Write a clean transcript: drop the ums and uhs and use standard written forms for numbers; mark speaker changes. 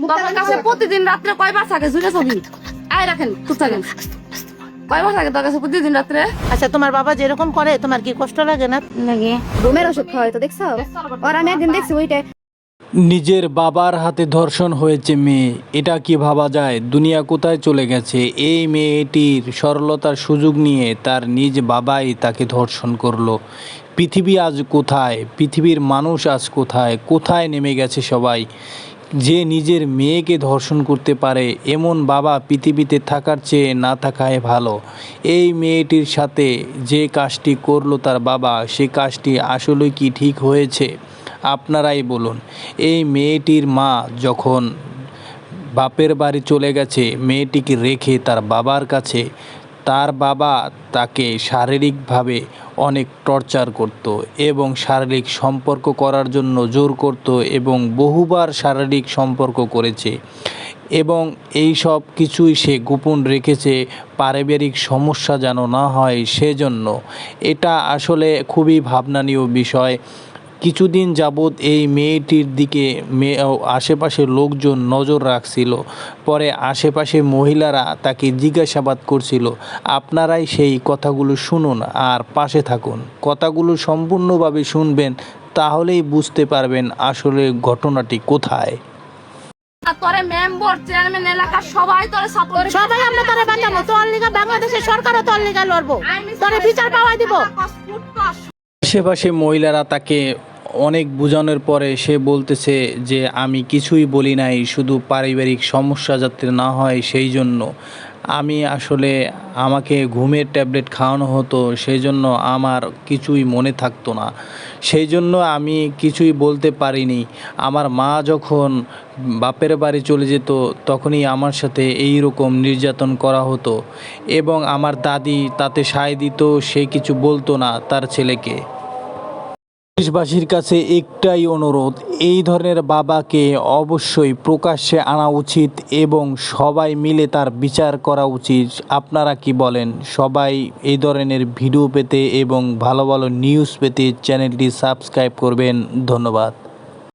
Speaker 1: তোমার কাছে প্রতিদিন রাত্রে কয়বার থাকে ঝুলে ছবি আয় রাখেন চুপ থাকেন কয়বার থাকে তোর কাছে প্রতিদিন রাত্রে
Speaker 2: আচ্ছা তোমার বাবা যেরকম করে তোমার কি কষ্ট লাগে না?
Speaker 3: লাগে ঘুমের ওষুধ খাওয়াই তো দেখছো ওর আমি একদিন দেখছি ওইটা
Speaker 4: নিজের বাবার হাতে ধর্ষণ হয়েছে মেয়ে, এটা কি ভাবা যায়? দুনিয়া কোথায় চলে গেছে? এই মেয়েটির সরলতার সুযোগ নিয়ে তার নিজ বাবাই তাকে ধর্ষণ করলো। পৃথিবী আজ কোথায়? পৃথিবীর মানুষ আজ কোথায়? কোথায় নেমে গেছে সবাই? যে নিজের মেয়েকে ধর্ষণ করতে পারে এমন বাবা পৃথিবীতে থাকার চেয়ে না থাকাই ভালো। এই মেয়েটির সাথে যে কাজটি করলো তার বাবা, সে কাজটি আসলে কি ঠিক হয়েছে? আপনারাই বলুন। এই মেয়েটির মা যখন বাপের বাড়ি চলে গেছে মেয়েটিকে রেখে তার বাবার কাছে, তার বাবা তাকে শারীরিকভাবে অনেক টর্চার করত এবং শারীরিক সম্পর্ক করার জন্য জোর করত এবং বহুবার শারীরিক সম্পর্ক করেছে এবং এই সব কিছুই সে গোপন রেখেছে পারিবারিক সমস্যা যেন না হয় সেজন্য। এটা আসলে খুবই ভাবনানীয় বিষয়। কিছুদিন যাবৎ এই মেয়েটির দিকে আশেপাশের লোকজন নজর রাখছিল। পরে আশেপাশে মহিলারা তাকে জিজ্ঞাসাবাদ করছিল। আপনারাই সেই কথাগুলো শুনুন আর পাশে থাকুন। কথাগুলো সম্পূর্ণভাবে শুনবেন, তাহলেই বুঝতে পারবেন আসলে ঘটনাটি কোথায়।
Speaker 1: তোরে মেম্বার চেয়ারম্যান এলাকার সবাই তোরে সাপোর্ট
Speaker 2: সবাই আমরা তোরে বাঁচাবো, তোর লিগা বাংলাদেশের সরকারও তোর লিগা লড়বো, তোরে বিচার পাওয়াই দিব।
Speaker 4: আশেপাশে মহিলারা তাকে অনেক বোঝানোর পরে সে বলতেছে যে আমি কিছুই বলি নাই, শুধু পারিবারিক সমস্যা যাতে না হয় সেই জন্য। আমি আসলে আমাকে ঘুমের ট্যাবলেট খাওয়ানো হতো, সেই জন্য আমার কিছুই মনে থাকতো না, সেই জন্য আমি কিছুই বলতে পারিনি। আমার মা যখন বাপের বাড়ি চলে যেত তখনই আমার সাথে এই রকম নির্যাতন করা হতো এবং আমার দাদি তাতে সায় দিত, সে কিছু বলতো না তার ছেলেকে। দেশবাসীর কাছে একটাই অনুরোধ, এই ধরনের বাবাকে অবশ্যই প্রকাশ্যে আনা উচিত এবং সবাই মিলে তার বিচার করা উচিত। আপনারা কি বলেন? সবাই এই ধরনের ভিডিও পেতে এবং ভালো ভালো নিউজ পেতে চ্যানেলটি সাবস্ক্রাইব করবেন। ধন্যবাদ।